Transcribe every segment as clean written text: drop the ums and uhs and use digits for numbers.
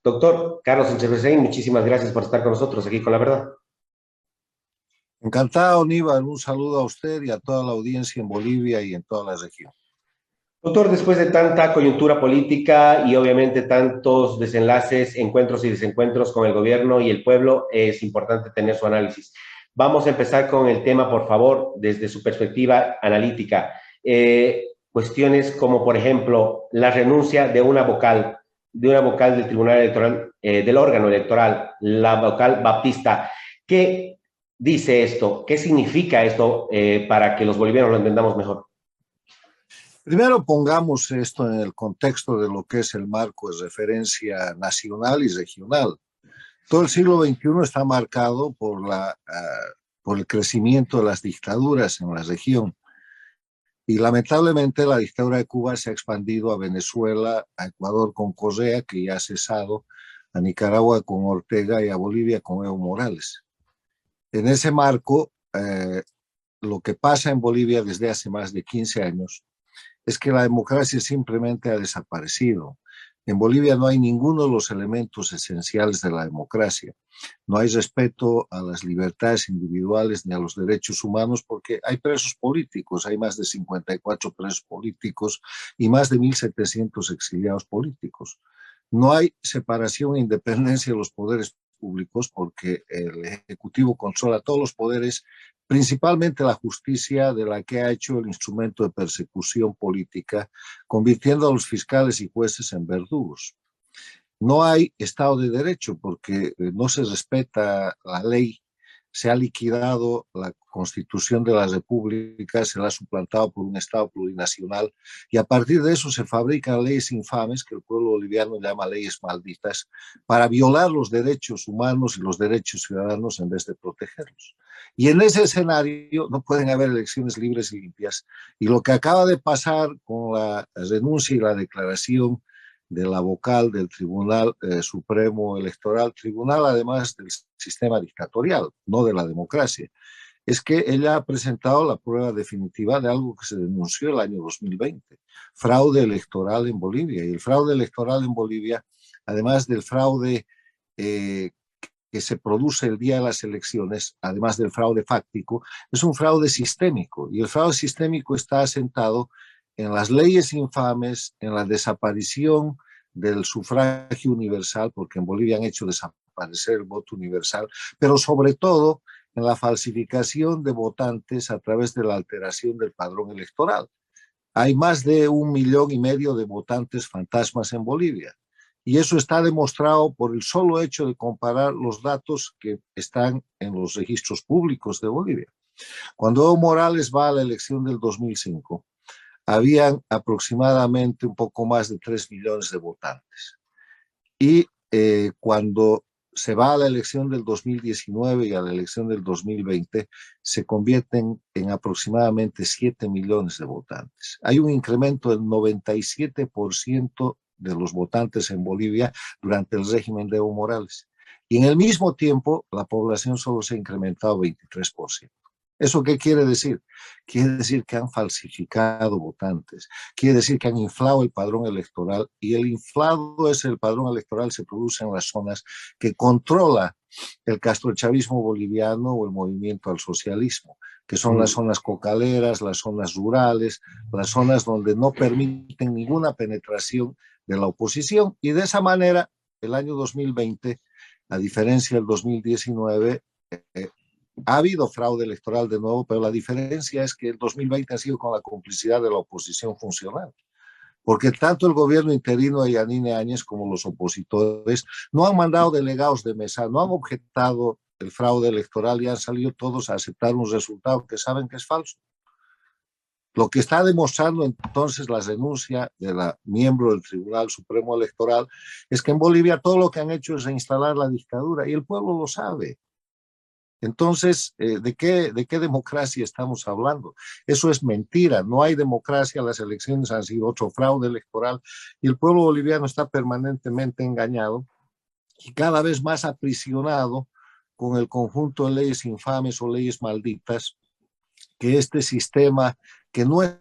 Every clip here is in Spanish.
Doctor Carlos Echeverría, muchísimas gracias por estar con nosotros aquí con la verdad. Encantado, Aníbal. Un saludo a usted y a toda la audiencia en Bolivia y en toda la región. Doctor, después de tanta coyuntura política y obviamente tantos desenlaces, encuentros y desencuentros con el gobierno y el pueblo, es importante tener su análisis. Vamos a empezar con el tema, por favor, desde su perspectiva analítica. Cuestiones como, por ejemplo, la renuncia de una vocal del Tribunal Electoral, del órgano electoral, la vocal Baptista. ¿Qué dice esto? ¿Qué significa esto para que los bolivianos lo entendamos mejor? Primero pongamos esto en el contexto de lo que es el marco de referencia nacional y regional. Todo el siglo XXI está marcado por el crecimiento de las dictaduras en la región. Y lamentablemente la dictadura de Cuba se ha expandido a Venezuela, a Ecuador con Correa, que ya ha cesado, a Nicaragua con Ortega y a Bolivia con Evo Morales. En ese marco, lo que pasa en Bolivia desde hace más de 15 años es que la democracia simplemente ha desaparecido. En Bolivia no hay ninguno de los elementos esenciales de la democracia. No hay respeto a las libertades individuales ni a los derechos humanos porque hay presos políticos, hay más de 54 presos políticos y más de 1.700 exiliados políticos. No hay separación e independencia de los poderes públicos porque el Ejecutivo controla todos los poderes, principalmente la justicia, de la que ha hecho el instrumento de persecución política, convirtiendo a los fiscales y jueces en verdugos. No hay Estado de Derecho porque no se respeta la ley, se ha liquidado la Constitución de la República, se la ha suplantado por un Estado plurinacional y a partir de eso se fabrican leyes infames que el pueblo boliviano llama leyes malditas para violar los derechos humanos y los derechos ciudadanos en vez de protegerlos. Y en ese escenario no pueden haber elecciones libres y limpias. Y lo que acaba de pasar con la renuncia y la declaración de la vocal del Tribunal Supremo Electoral, tribunal además del sistema dictatorial, no de la democracia, es que ella ha presentado la prueba definitiva de algo que se denunció el año 2020, fraude electoral en Bolivia. Y el fraude electoral en Bolivia, además del fraude que se produce el día de las elecciones, además del fraude fáctico, es un fraude sistémico. Y el fraude sistémico está asentado en las leyes infames, en la desaparición del sufragio universal, porque en Bolivia han hecho desaparecer el voto universal, pero sobre todo en la falsificación de votantes a través de la alteración del padrón electoral. Hay más de 1,5 millones de votantes fantasmas en Bolivia. Y eso está demostrado por el solo hecho de comparar los datos que están en los registros públicos de Bolivia. Cuando Evo Morales va a la elección del 2005, habían aproximadamente un poco más de 3 millones de votantes. Y cuando se va a la elección del 2019 y a la elección del 2020, se convierten en aproximadamente 7 millones de votantes. Hay un incremento del 97% de los votantes en Bolivia durante el régimen de Evo Morales. Y en el mismo tiempo, la población solo se ha incrementado 23%. ¿Eso qué quiere decir? Quiere decir que han falsificado votantes, quiere decir que han inflado el padrón electoral y el inflado es el padrón electoral se produce en las zonas que controla el castrochavismo boliviano o el movimiento al socialismo, que son las zonas cocaleras, las zonas rurales, las zonas donde no permiten ninguna penetración de la oposición y de esa manera el año 2020, a diferencia del 2019, ha habido fraude electoral de nuevo, pero la diferencia es que el 2020 ha sido con la complicidad de la oposición funcional. Porque tanto el gobierno interino de Yanine Áñez como los opositores no han mandado delegados de mesa, no han objetado el fraude electoral y han salido todos a aceptar un resultado que saben que es falso. Lo que está demostrando entonces la renuncia de la miembro del Tribunal Supremo Electoral es que en Bolivia todo lo que han hecho es reinstalar la dictadura y el pueblo lo sabe. Entonces, ¿de qué democracia estamos hablando? Eso es mentira, no hay democracia, las elecciones han sido otro fraude electoral y el pueblo boliviano está permanentemente engañado y cada vez más aprisionado con el conjunto de leyes infames o leyes malditas que este sistema, que no es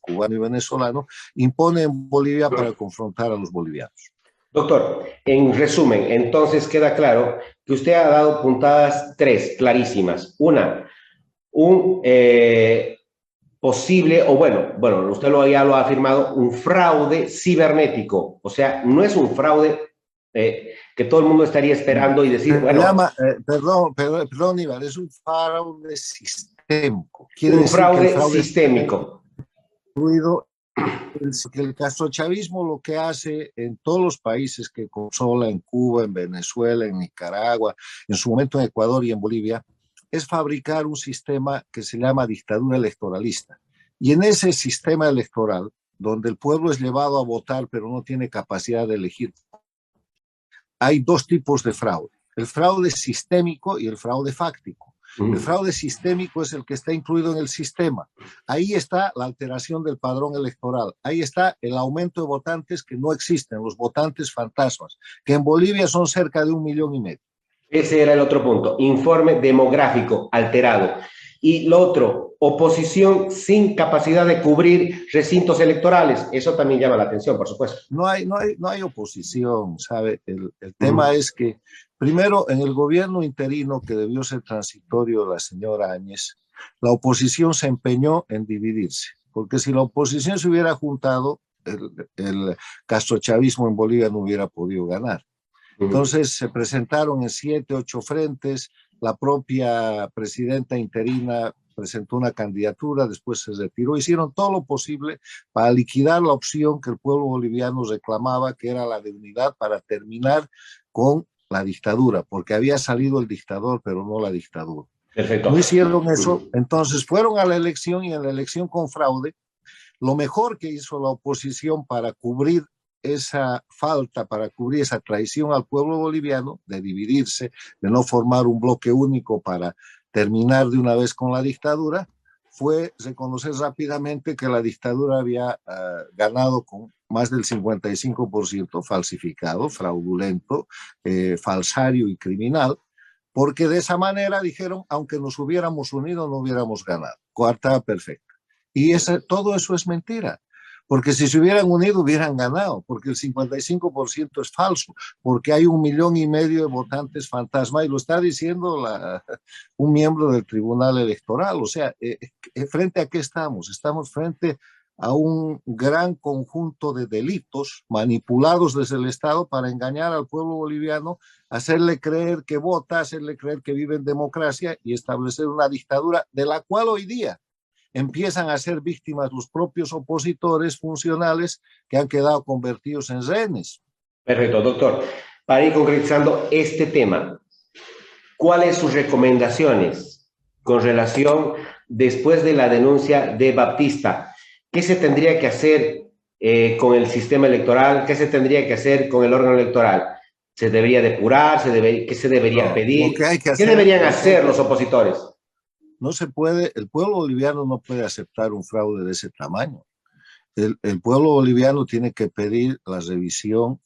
cubano y venezolano, impone en Bolivia para confrontar a los bolivianos. Doctor, en resumen, entonces queda claro que usted ha dado puntadas tres clarísimas. Una, un posible, o bueno, usted ya lo ha afirmado, un fraude cibernético. O sea, no es un fraude que todo el mundo estaría esperando y decir, Se bueno, llama, perdón, Iván, es un fraude sistémico. Quiere un decir que el fraude fraude está sistémico. incluido que el castrochavismo lo que hace en todos los países que controla, en Cuba, en Venezuela, en Nicaragua, en su momento en Ecuador y en Bolivia, es fabricar un sistema que se llama dictadura electoralista. Y en ese sistema electoral, donde el pueblo es llevado a votar pero no tiene capacidad de elegir, hay dos tipos de fraude: el fraude sistémico y el fraude fáctico. El fraude sistémico es el que está incluido en el sistema. Ahí está la alteración del padrón electoral. Ahí está el aumento de votantes que no existen, los votantes fantasmas, que en Bolivia son cerca de 1,5 millones. Ese era el otro punto, informe demográfico alterado. Y lo otro, oposición sin capacidad de cubrir recintos electorales. Eso también llama la atención, por supuesto. No hay oposición, ¿sabe? El tema es que, primero, en el gobierno interino que debió ser transitorio de la señora Áñez, la oposición se empeñó en dividirse, porque si la oposición se hubiera juntado, el castrochavismo en Bolivia no hubiera podido ganar. Entonces se presentaron en 7, 8 frentes. La propia presidenta interina presentó una candidatura, después se retiró. Hicieron todo lo posible para liquidar la opción que el pueblo boliviano reclamaba, que era la de unidad, para terminar con la dictadura, porque había salido el dictador, pero no la dictadura. Perfecto. No hicieron eso, entonces fueron a la elección, y en la elección con fraude. Lo mejor que hizo la oposición para cubrir esa falta, para cubrir esa traición al pueblo boliviano, de dividirse, de no formar un bloque único para terminar de una vez con la dictadura, fue reconocer rápidamente que la dictadura había ganado con más del 55% falsificado, fraudulento, falsario y criminal, porque de esa manera dijeron, aunque nos hubiéramos unido, no hubiéramos ganado. Coartada perfecta. Y todo eso es mentira, porque si se hubieran unido hubieran ganado, porque el 55% es falso, porque hay 1,5 millones de votantes fantasma, y lo está diciendo un miembro del Tribunal Electoral. O sea, ¿frente a qué estamos? Estamos frente a un gran conjunto de delitos manipulados desde el Estado para engañar al pueblo boliviano, hacerle creer que vota, hacerle creer que vive en democracia y establecer una dictadura de la cual hoy día empiezan a ser víctimas los propios opositores funcionales, que han quedado convertidos en rehenes. Perfecto, doctor. Para ir concretizando este tema, ¿cuáles sus recomendaciones con relación después de la denuncia de Baptista? ¿Qué se tendría que hacer con el sistema electoral? ¿Qué se tendría que hacer con el órgano electoral? ¿Se debería depurar? ¿Qué se debería pedir? ¿Qué deberían hacer los opositores? No se puede, el pueblo boliviano no puede aceptar un fraude de ese tamaño. El pueblo boliviano tiene que pedir la revisión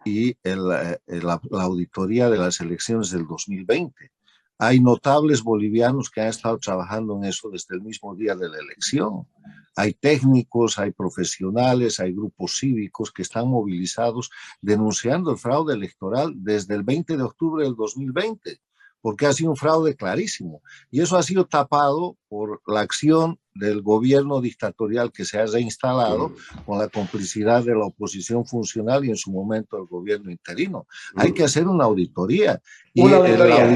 y la auditoría de las elecciones del 2020. Hay notables bolivianos que han estado trabajando en eso desde el mismo día de la elección. Hay técnicos, hay profesionales, hay grupos cívicos que están movilizados denunciando el fraude electoral desde el 20 de octubre del 2020, porque ha sido un fraude clarísimo. Y eso ha sido tapado por la acción del gobierno dictatorial que se ha reinstalado, con la complicidad de la oposición funcional y en su momento el gobierno interino. Hay que hacer una auditoría. Y una auditoría.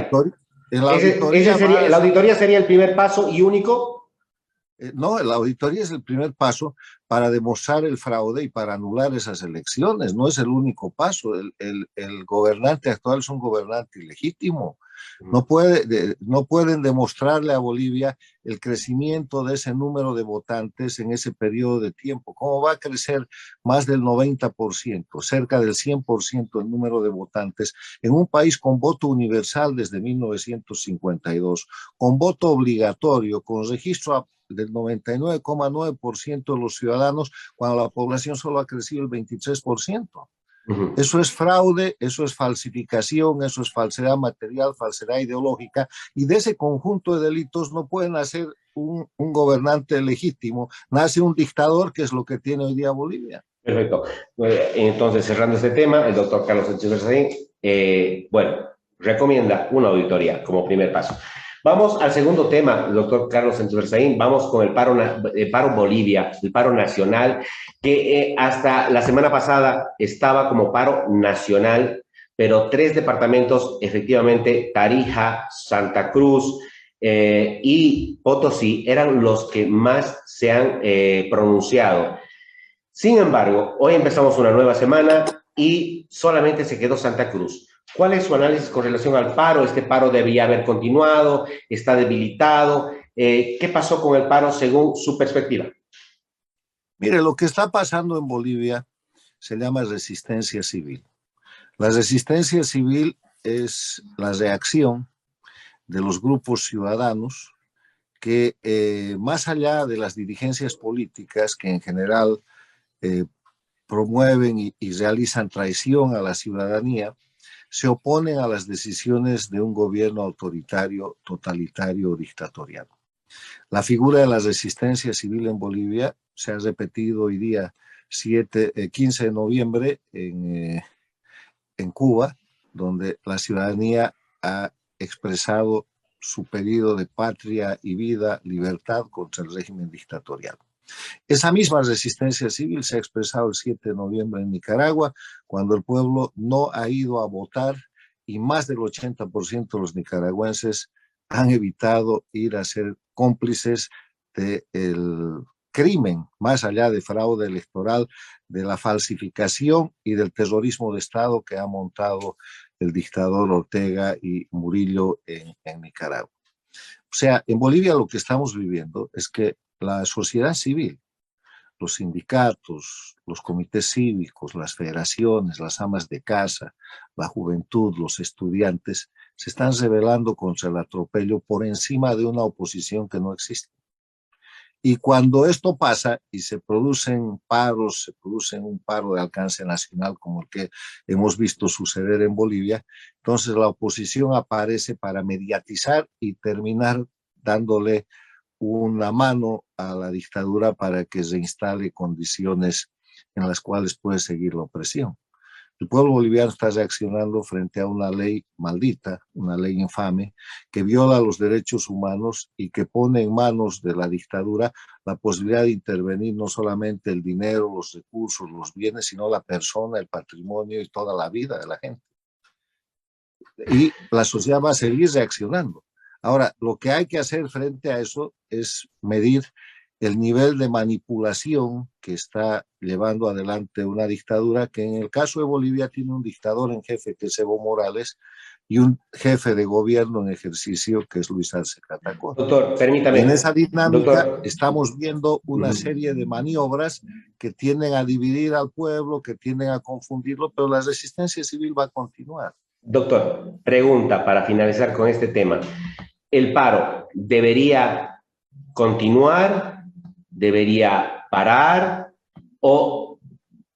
¿La la auditoría sería el primer paso y único? No, la auditoría es el primer paso para demostrar el fraude y para anular esas elecciones. No es el único paso. El gobernante actual es un gobernante ilegítimo. No pueden demostrarle a Bolivia el crecimiento de ese número de votantes en ese periodo de tiempo. ¿Cómo va a crecer más del 90%, cerca del 100% el número de votantes en un país con voto universal desde 1952, con voto obligatorio, con registro del 99,9% de los ciudadanos, cuando la población solo ha crecido el 23%? Eso es fraude, eso es falsificación, eso es falsedad material, falsedad ideológica, y de ese conjunto de delitos no pueden hacer un gobernante legítimo. Nace un dictador, que es lo que tiene hoy día Bolivia. Perfecto. Entonces, cerrando este tema, el doctor Carlos Sánchez Berzaín, bueno, recomienda una auditoría como primer paso. Vamos al segundo tema, doctor Carlos Sánchez Berzaín, vamos con el paro Bolivia, el paro nacional, que hasta la semana pasada estaba como paro nacional, pero tres departamentos, efectivamente, Tarija, Santa Cruz y Potosí, eran los que más se han pronunciado. Sin embargo, hoy empezamos una nueva semana y solamente se quedó Santa Cruz. ¿Cuál es su análisis con relación al paro? ¿Este paro debía haber continuado? ¿Está debilitado? ¿Qué pasó con el paro según su perspectiva? Mire, lo que está pasando en Bolivia se llama resistencia civil. La resistencia civil es la reacción de los grupos ciudadanos que, más allá de las dirigencias políticas que en general eh, promueven y realizan traición a la ciudadanía, se oponen a las decisiones de un gobierno autoritario, totalitario o dictatorial. La figura de la resistencia civil en Bolivia se ha repetido hoy día 15 de noviembre en Cuba, donde la ciudadanía ha expresado su pedido de patria y vida, libertad contra el régimen dictatorial. Esa misma resistencia civil se ha expresado el 7 de noviembre en Nicaragua, cuando el pueblo no ha ido a votar y más del 80% de los nicaragüenses han evitado ir a ser cómplices del crimen, más allá de fraude electoral, de la falsificación y del terrorismo de Estado que ha montado el dictador Ortega y Murillo en Nicaragua. O sea, en Bolivia lo que estamos viviendo es que la sociedad civil, los sindicatos, los comités cívicos, las federaciones, las amas de casa, la juventud, los estudiantes, se están rebelando contra el atropello por encima de una oposición que no existe. Y cuando esto pasa y se producen paros, se produce un paro de alcance nacional como el que hemos visto suceder en Bolivia, entonces la oposición aparece para mediatizar y terminar dándole una mano a la dictadura para que se instale condiciones en las cuales puede seguir la opresión. El pueblo boliviano está reaccionando frente a una ley maldita, una ley infame, que viola los derechos humanos y que pone en manos de la dictadura la posibilidad de intervenir no solamente el dinero, los recursos, los bienes, sino la persona, el patrimonio y toda la vida de la gente. Y la sociedad va a seguir reaccionando. Ahora, lo que hay que hacer frente a eso es medir el nivel de manipulación que está llevando adelante una dictadura que en el caso de Bolivia tiene un dictador en jefe que es Evo Morales y un jefe de gobierno en ejercicio que es Luis Arce Catacora. Doctor, Y en permítame, esa dinámica doctor. estamos viendo una serie de maniobras que tienden a dividir al pueblo, que tienden a confundirlo, pero la resistencia civil va a continuar. Doctor, pregunta para finalizar con este tema. ¿El paro debería continuar? ¿Debería parar? ¿O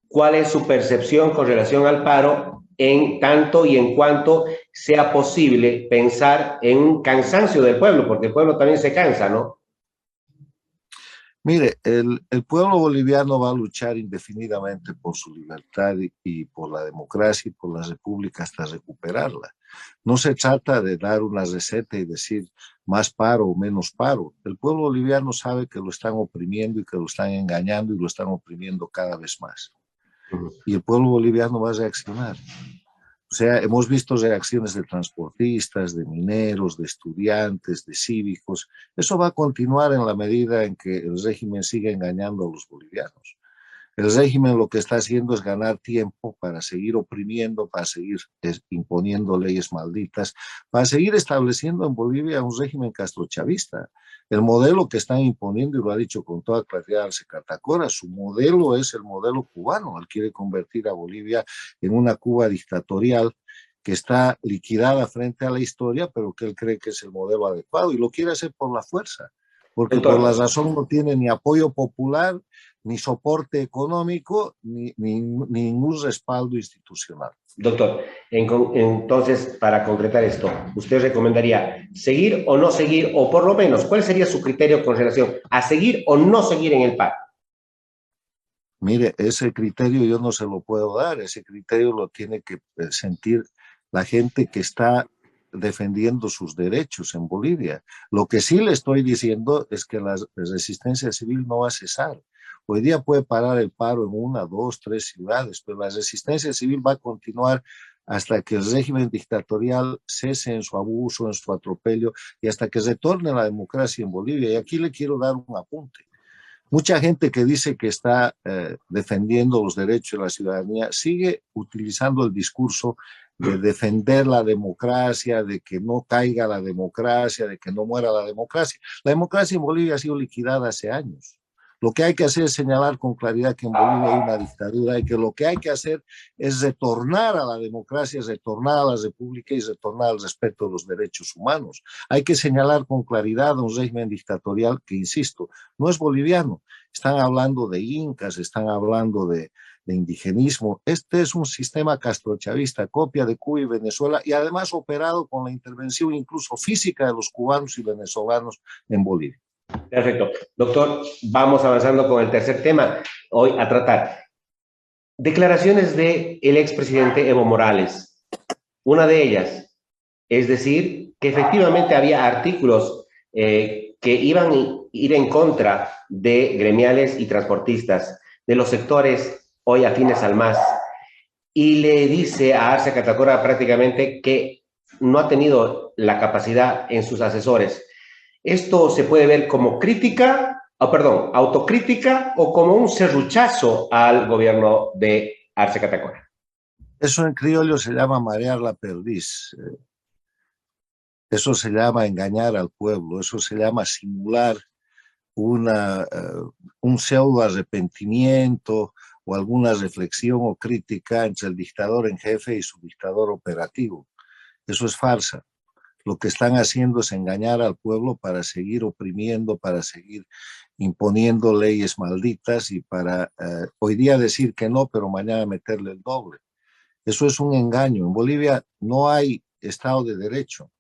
cuál es su percepción con relación al paro en tanto y en cuanto sea posible pensar en un cansancio del pueblo? Porque el pueblo también se cansa, ¿no? Mire, el pueblo boliviano va a luchar indefinidamente por su libertad y por la democracia y por la república hasta recuperarla. No se trata de dar una receta y decir más paro o menos paro. El pueblo boliviano sabe que lo están oprimiendo y que lo están engañando y lo están oprimiendo cada vez más. Y el pueblo boliviano va a reaccionar. O sea, hemos visto reacciones de transportistas, de mineros, de estudiantes, de cívicos. Eso va a continuar en la medida en que el régimen siga engañando a los bolivianos. El régimen lo que está haciendo es ganar tiempo para seguir oprimiendo, para seguir imponiendo leyes malditas, para seguir estableciendo en Bolivia un régimen castrochavista. El modelo que están imponiendo, y lo ha dicho con toda claridad Arce Catacora, su modelo es el modelo cubano. Él quiere convertir a Bolivia en una Cuba dictatorial que está liquidada frente a la historia, pero que él cree que es el modelo adecuado y lo quiere hacer por la fuerza, porque por la Doctor, razón no tiene ni apoyo popular, ni soporte económico, ni ningún respaldo institucional. doctor, entonces, para concretar esto, ¿usted recomendaría seguir o no seguir, o por lo menos, cuál sería su criterio con relación a seguir o no seguir en el paro? Mire, ese criterio yo no se lo puedo dar, ese criterio lo tiene que sentir la gente que está defendiendo sus derechos en Bolivia. Lo que sí le estoy diciendo es que la resistencia civil no va a cesar. Hoy día puede parar el paro en una, dos, tres ciudades, pero la resistencia civil va a continuar hasta que el régimen dictatorial cese en su abuso, en su atropello y hasta que retorne la democracia en Bolivia. Y aquí le quiero dar un apunte. Mucha gente que dice que está defendiendo los derechos de la ciudadanía sigue utilizando el discurso de defender la democracia, de que no caiga la democracia, de que no muera la democracia. La democracia en Bolivia ha sido liquidada hace años. Lo que hay que hacer es señalar con claridad que en Bolivia hay una dictadura y que lo que hay que hacer es retornar a la democracia, retornar a la república y retornar al respeto de los derechos humanos. Hay que señalar con claridad un régimen dictatorial que, insisto, no es boliviano. Están hablando de incas, están hablando de indigenismo. Este es un sistema castrochavista, copia de Cuba y Venezuela, y además operado con la intervención incluso física de los cubanos y venezolanos en Bolivia. Perfecto. Doctor, vamos avanzando con el tercer tema hoy a tratar. Declaraciones del expresidente Evo Morales. Una de ellas, es decir, que efectivamente había artículos que iban a ir en contra de gremiales y transportistas, de los sectores hoy afines al MAS, y le dice a Arce Catacora prácticamente que no ha tenido la capacidad en sus asesores. Esto se puede ver como crítica, perdón, autocrítica o como un serruchazo al gobierno de Arce Catacora. Eso en criollo se llama marear la perdiz. Eso se llama engañar al pueblo. Eso se llama simular un pseudo arrepentimiento o alguna reflexión o crítica entre el dictador en jefe y su dictador operativo. Eso es farsa. Lo que están haciendo es engañar al pueblo para seguir oprimiendo, para seguir imponiendo leyes malditas y para hoy día decir que no, pero mañana meterle el doble. Eso es un engaño. En Bolivia no hay Estado de Derecho.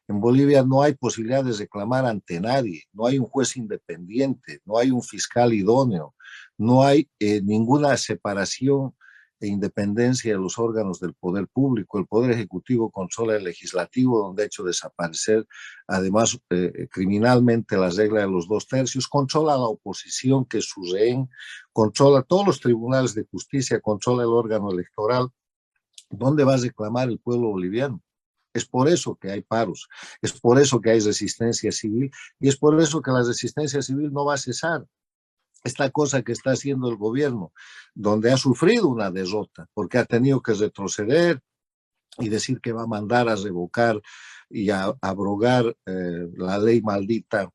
En Bolivia no hay posibilidad de reclamar ante nadie, no hay un juez independiente, no hay un fiscal idóneo, no hay ninguna separación e independencia de los órganos del poder público. El poder ejecutivo controla el legislativo, donde ha hecho desaparecer, además, criminalmente la regla de los 2/3, controla a la oposición, que es su rehén, controla todos los tribunales de justicia, controla el órgano electoral. ¿Dónde va a reclamar el pueblo boliviano? Es por eso que hay paros, es por eso que hay resistencia civil y es por eso que la resistencia civil no va a cesar. Esta cosa que está haciendo el gobierno, donde ha sufrido una derrota, porque ha tenido que retroceder y decir que va a mandar a revocar y a abrogar la ley maldita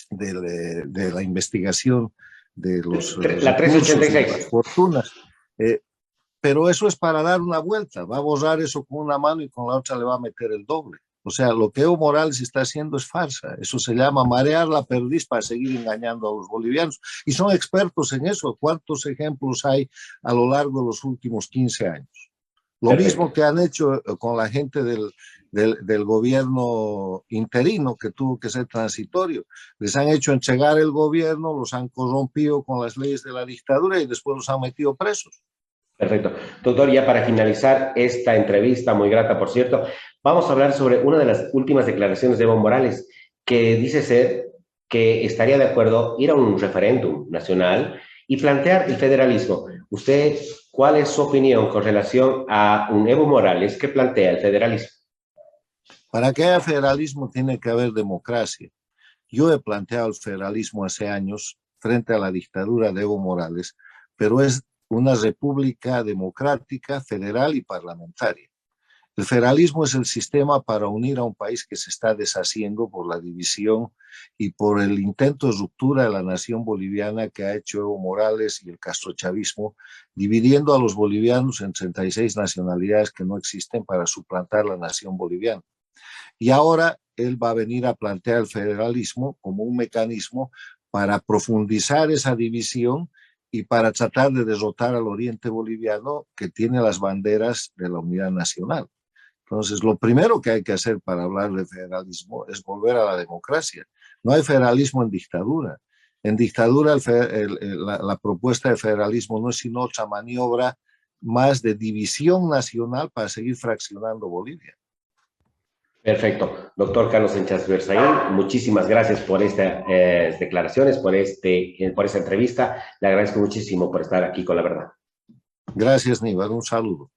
de la investigación de los la recursos y de las 386. fortunas. Pero eso es para dar una vuelta, va a borrar eso con una mano y con la otra le va a meter el doble. O sea, lo que Evo Morales está haciendo es farsa. Eso se llama marear la perdiz para seguir engañando a los bolivianos. Y son expertos en eso. ¿Cuántos ejemplos hay a lo largo de los últimos 15 años? Lo Perfecto. mismo que han hecho con la gente del gobierno interino, que tuvo que ser transitorio. Les han hecho entregar el gobierno, los han corrompido con las leyes de la dictadura y después los han metido presos. Perfecto. Doctor, ya para finalizar esta entrevista, muy grata, por cierto, vamos a hablar sobre una de las últimas declaraciones de Evo Morales, que dice ser que estaría de acuerdo ir a un referéndum nacional y plantear el federalismo. ¿Usted cuál es su opinión con relación a un Evo Morales que plantea el federalismo? Para que haya federalismo tiene que haber democracia. Yo he planteado el federalismo hace años frente a la dictadura de Evo Morales, pero es una república democrática, federal y parlamentaria. El federalismo es el sistema para unir a un país que se está deshaciendo por la división y por el intento de ruptura de la nación boliviana que ha hecho Evo Morales y el castrochavismo, dividiendo a los bolivianos en 36 nacionalidades que no existen para suplantar la nación boliviana. Y ahora él va a venir a plantear el federalismo como un mecanismo para profundizar esa división y para tratar de derrotar al oriente boliviano que tiene las banderas de la unidad nacional. Entonces, lo primero que hay que hacer para hablar de federalismo es volver a la democracia. No hay federalismo en dictadura. En dictadura, la propuesta de federalismo no es sino otra maniobra más de división nacional para seguir fraccionando Bolivia. Perfecto. Doctor Carlos Enchas Berzaín, muchísimas gracias por estas declaraciones, por esta entrevista. Le agradezco muchísimo por estar aquí con La Verdad. Gracias, Níbar. Un saludo.